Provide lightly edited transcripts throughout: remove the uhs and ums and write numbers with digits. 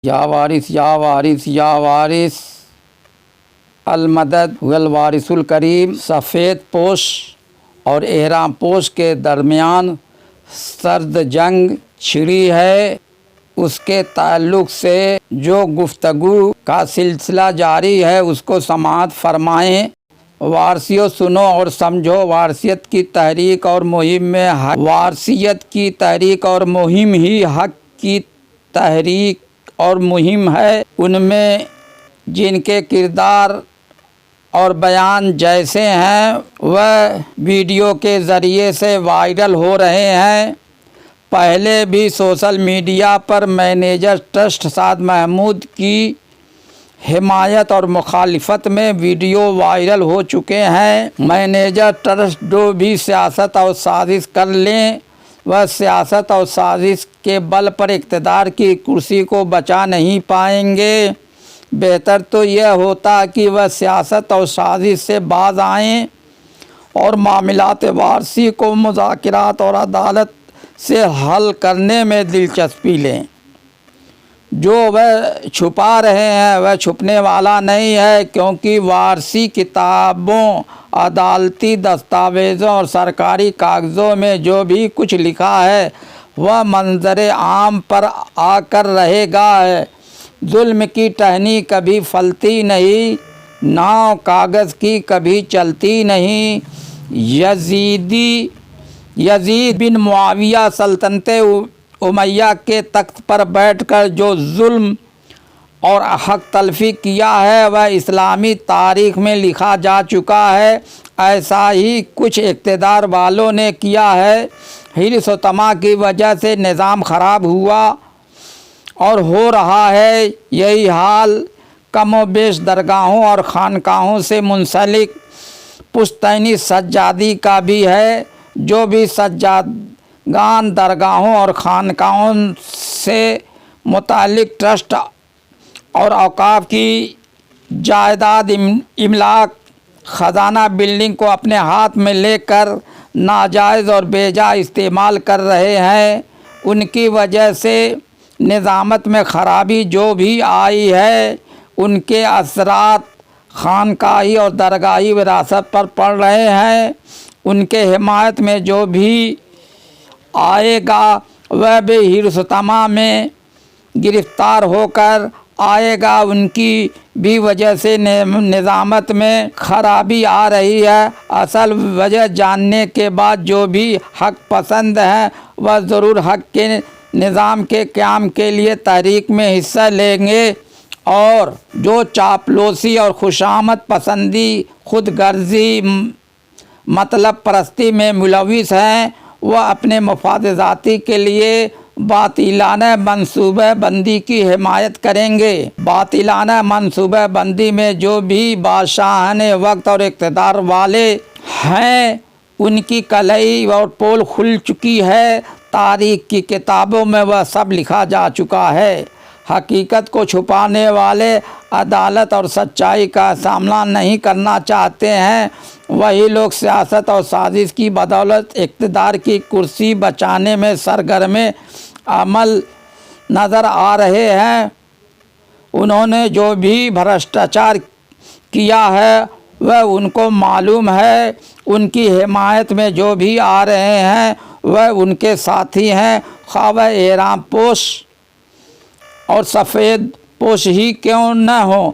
یا وارث یا وارث یا وارث المدد هو الوارث الکریم۔ سفید پوش اور احرام پوش کے درمیان سرد جنگ چھڑی ہے، اس کے تعلق سے جو گفتگو کا سلسلہ جاری ہے اس کو سماعت فرمائیں۔ وارثیوں سنو اور سمجھو، وارثیت کی تحریک اور مہم میں وارثیت کی تحریک اور مہم ہی حق کی تحریک اور مہم ہے۔ ان میں جن کے کردار اور بیان جیسے ہیں وہ ویڈیو کے ذریعے سے وائرل ہو رہے ہیں۔ پہلے بھی سوشل میڈیا پر مینیجر ٹرسٹ سعد محمود کی حمایت اور مخالفت میں ویڈیو وائرل ہو چکے ہیں۔ مینیجر ٹرسٹ جو بھی سیاست اور سازش کر لیں وہ سیاست اور سازش کے بل پر اقتدار کی کرسی کو بچا نہیں پائیں گے۔ بہتر تو یہ ہوتا کہ وہ سیاست اور سازش سے باز آئیں اور معاملات وارثی کو مذاکرات اور عدالت سے حل کرنے میں دلچسپی لیں۔ جو وہ چھپا رہے ہیں وہ چھپنے والا نہیں ہے، کیونکہ وارثی کتابوں، عدالتی دستاویزوں اور سرکاری کاغذوں میں جو بھی کچھ لکھا ہے وہ منظر عام پر آ کر رہے گا۔ ظلم کی ٹہنی کبھی پھلتی نہیں، ناؤ کاغذ کی کبھی چلتی نہیں۔ یزید بن معاویہ سلطنت امیہ کے تخت پر بیٹھ کر جو ظلم اور حق تلفی کیا ہے وہ اسلامی تاریخ میں لکھا جا چکا ہے۔ ایسا ہی کچھ اقتدار والوں نے کیا ہے۔ حرص و طمع کی وجہ سے نظام خراب ہوا اور ہو رہا ہے۔ یہی حال کم و بیش درگاہوں اور خانقاہوں سے منسلک پشتینی سجادی کا بھی ہے۔ جو بھی سجادگان درگاہوں اور خانقاہوں سے متعلق ٹرسٹ اور اوقاف کی جائیداد املاک خزانہ بلڈنگ کو اپنے ہاتھ میں لے کر ناجائز اور بے جا استعمال کر رہے ہیں، ان کی وجہ سے نظامت میں خرابی جو بھی آئی ہے ان کے اثرات خانقاہی اور درگاہی وراثت پر پڑ رہے ہیں۔ ان کے حمایت میں جو بھی آئے گا وہ بھی حرص و طمع میں گرفتار ہو کر آئے گا۔ ان کی بھی وجہ سے نظامت میں خرابی آ رہی ہے۔ اصل وجہ جاننے کے بعد جو بھی حق پسند ہیں وہ ضرور حق کے نظام کے قیام کے لیے تحریک میں حصہ لیں گے، اور جو چاپلوسی اور خوشامد پسندی، خود غرضی، مطلب پرستی میں ملوث ہیں وہ اپنے مفاد ذاتی کے لیے باطلانہ منصوبہ بندی کی حمایت کریں گے۔ باطلانہ منصوبہ بندی میں جو بھی بادشاہان وقت اور اقتدار والے ہیں ان کی کلئی اور پول کھل چکی ہے۔ تاریخ کی کتابوں میں وہ سب لکھا جا چکا ہے۔ حقیقت کو چھپانے والے عدالت اور سچائی کا سامنا نہیں کرنا چاہتے ہیں، وہی لوگ سیاست اور سازش کی بدولت اقتدار کی کرسی بچانے میں سرگرم عمل نظر آ رہے ہیں۔ انہوں نے جو بھی بھرشٹاچار کیا ہے وہ ان کو معلوم ہے۔ ان کی حمایت میں جو بھی آ رہے ہیں وہ ان کے ساتھی ہیں، خواہ وہ احرام پوش اور سفید پوش ہی کیوں نہ ہوں۔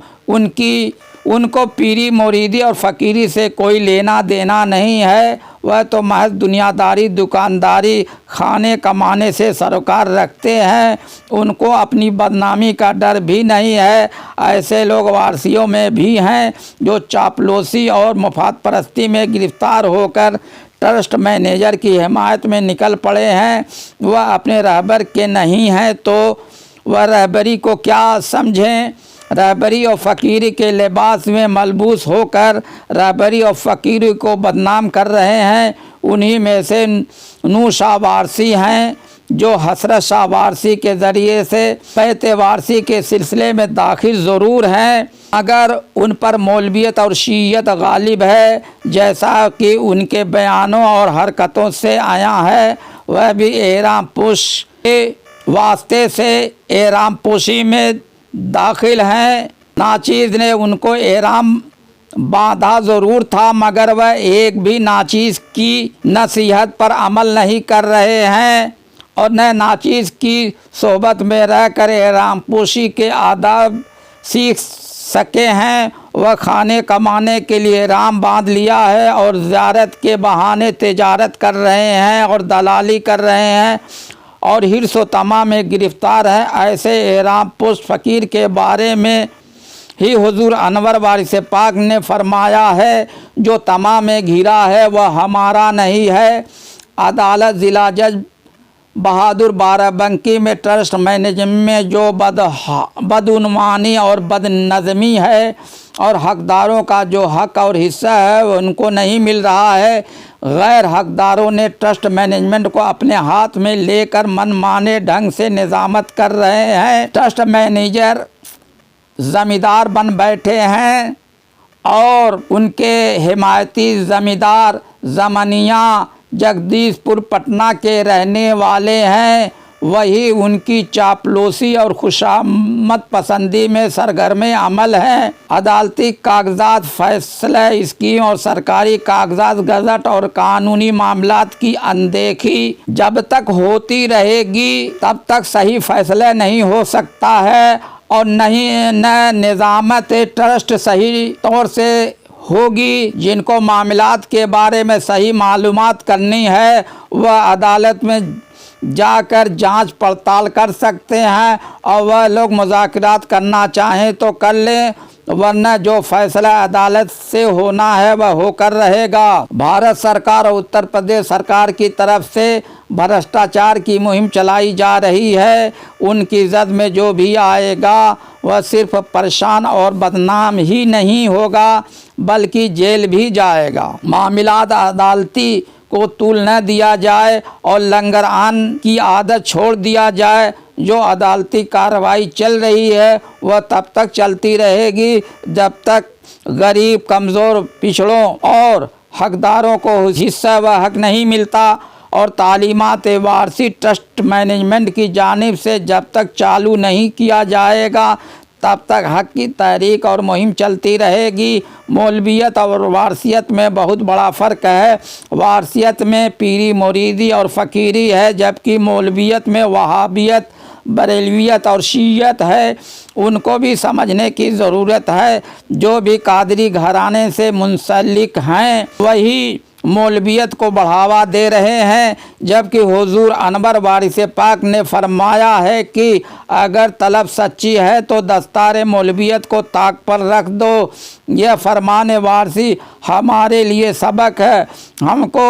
ان کو پیری مریدی اور فقیری سے کوئی لینا دینا نہیں ہے، وہ تو محض دنیا داری، دکانداری، کھانے کمانے سے سروکار رکھتے ہیں۔ ان کو اپنی بدنامی کا ڈر بھی نہیں ہے۔ ایسے لوگ وارثیوں میں بھی ہیں جو چاپلوسی اور مفاد پرستی میں گرفتار ہو کر ٹرسٹ مینیجر کی حمایت میں نکل پڑے ہیں۔ وہ اپنے رہبر کے نہیں ہیں تو وہ رہبری کو کیا سمجھیں؟ رہبری اور فقیری کے لباس میں ملبوس ہو کر رہبری اور فقیری کو بدنام کر رہے ہیں۔ انہی میں سے نو شاہ وارثی ہیں جو حضرت شاہ وارثی کے ذریعے سے بیت وارثی کے سلسلے میں داخل ضرور ہیں، مگر ان پر مولویت اور شیعیت غالب ہے، جیسا کہ ان کے بیانوں اور حرکتوں سے آیا ہے۔ وہ بھی احرام پوش کے واسطے سے احرام پوشی میں داخل ہیں۔ ناچیز نے ان کو احرام باندھا ضرور تھا، مگر وہ ایک بھی ناچیز کی نصیحت پر عمل نہیں کر رہے ہیں اور نہ ناچیز کی صحبت میں رہ کر احرام پوشی کے آداب سیکھ سکے ہیں۔ وہ کھانے کمانے کے لیے احرام باندھ لیا ہے اور زیارت کے بہانے تجارت کر رہے ہیں اور دلالی کر رہے ہیں اور حرص و طمع میں گرفتار ہے۔ ایسے احرام پوش فقیر کے بارے میں ہی حضور انور وارث پاک نے فرمایا ہے، جو طمع میں گھرا ہے وہ ہمارا نہیں ہے۔ عدالت ضلع جج بہادر بارہ بنکی میں ٹرسٹ مینجمنٹ میں جو بدعنوانی اور بد نظمی ہے اور حقداروں کا جو حق اور حصہ ہے وہ ان کو نہیں مل رہا ہے، غیر حقداروں نے ٹرسٹ مینجمنٹ کو اپنے ہاتھ میں لے کر من مانے ڈھنگ سے نظامت کر رہے ہیں۔ ٹرسٹ مینیجر زمیندار بن بیٹھے ہیں اور ان کے حمایتی زمیندار زمنیاں جگدیش پور پٹنہ کے رہنے والے ہیں، وہی ان کی چاپلوسی اور خوشامد پسندی میں سرگرم عمل ہیں۔ عدالتی کاغذات، فیصلہ اسکیم اور سرکاری کاغذات، گزٹ اور قانونی معاملات کی اندیکھی جب تک ہوتی رہے گی تب تک صحیح فیصلہ نہیں ہو سکتا ہے اور نہ نظامت ٹرسٹ صحیح طور سے ہوگی۔ جن کو معاملات کے بارے میں صحیح معلومات کرنی ہے وہ عدالت میں جا کر جانچ پڑتال کر سکتے ہیں اور وہ لوگ مذاکرات کرنا چاہیں تو کر لیں، ورنہ جو فیصلہ عدالت سے ہونا ہے وہ ہو کر رہے گا۔ بھارت سرکار اور اتر پردیش سرکار کی طرف سے بھرشٹاچار کی مہم چلائی جا رہی ہے، ان کی زد میں جو بھی آئے گا وہ صرف پریشان اور بدنام ہی نہیں ہوگا بلکہ جیل بھی جائے گا۔ معاملات عدالتی کو طول نہ دیا جائے اور لنگر آن کی عادت چھوڑ دیا جائے۔ جو عدالتی کارروائی چل رہی ہے وہ تب تک چلتی رہے گی جب تک غریب، کمزور، پچھڑوں اور حقداروں کو حصہ و حق نہیں ملتا، اور تعلیمات وارثی ٹرسٹ مینجمنٹ کی جانب سے جب تک چالو نہیں کیا جائے گا تب تک حق کی تحریک اور مہم چلتی رہے گی۔ مولویت اور وارثیت میں بہت بڑا فرق ہے۔ وارثیت میں پیری مریدی اور فقیری ہے، جبکہ مولویت میں وہابیت، بریلویت اور شیعیت ہے۔ ان کو بھی سمجھنے کی ضرورت ہے۔ جو بھی قادری گھرانے سے منسلک ہیں وہی مولویت کو بڑھاوا دے رہے ہیں، جبکہ حضور انور وارث پاک نے فرمایا ہے کہ اگر طلب سچی ہے تو دستار مولویت کو طاق پر رکھ دو۔ یہ فرمان وارثی ہمارے لیے سبق ہے۔ ہم کو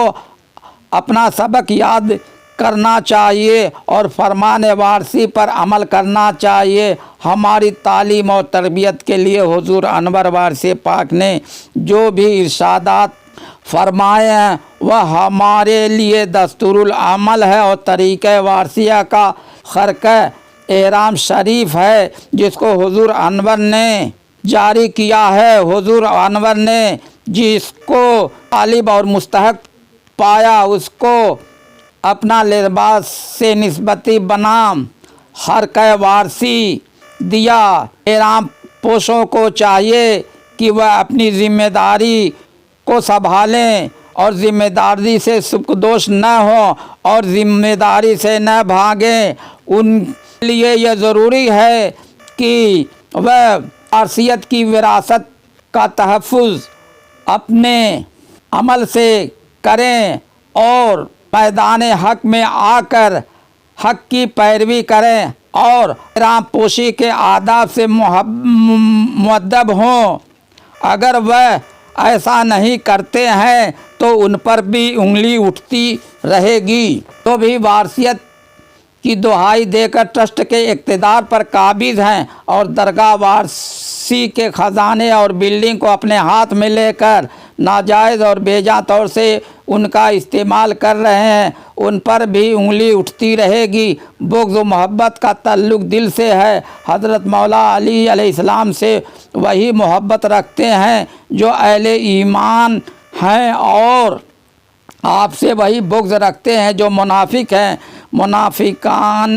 اپنا سبق یاد کرنا چاہیے اور فرمان وارثی پر عمل کرنا چاہیے۔ ہماری تعلیم اور تربیت کے لیے حضور انور وارث پاک نے جو بھی ارشادات فرمائے ہیں وہ ہمارے لیے دستور العمل ہے اور طریقہ وارثیہ کا خرقہ احرام شریف ہے جس کو حضور انور نے جاری کیا ہے۔ حضور انور نے جس کو طالب اور مستحق پایا اس کو اپنا لباس سے نسبتی بنا خرقہ وارثی دیا۔ احرام پوشوں کو چاہیے کہ وہ اپنی ذمہ داری کو سنبھالیں اور ذمہ داری سے سبکدوش نہ ہوں اور ذمہ داری سے نہ بھاگیں۔ ان کے لیے یہ ضروری ہے کہ وہ وارثیت کی وراثت کا تحفظ اپنے عمل سے کریں اور میدان حق میں آ کر حق کی پیروی کریں اور احرام پوشی کے آداب سے مؤدب ہوں۔ اگر وہ ایسا نہیں کرتے ہیں تو ان پر بھی انگلی اٹھتی رہے گی۔ تو بھی وارثیت کی دہائی دے کر ٹرسٹ کے اقتدار پر قابض ہیں اور درگاہ وارثی کے خزانے اور بلڈنگ کو اپنے ہاتھ میں لے کر ناجائز اور بے جا طور سے ان کا استعمال کر رہے ہیں، ان پر بھی انگلی اٹھتی رہے گی۔ بغض و محبت کا تعلق دل سے ہے۔ حضرت مولا علی علیہ السلام سے وہی محبت رکھتے ہیں جو اہل ایمان ہیں اور آپ سے وہی بغض رکھتے ہیں جو منافق ہیں۔ منافقان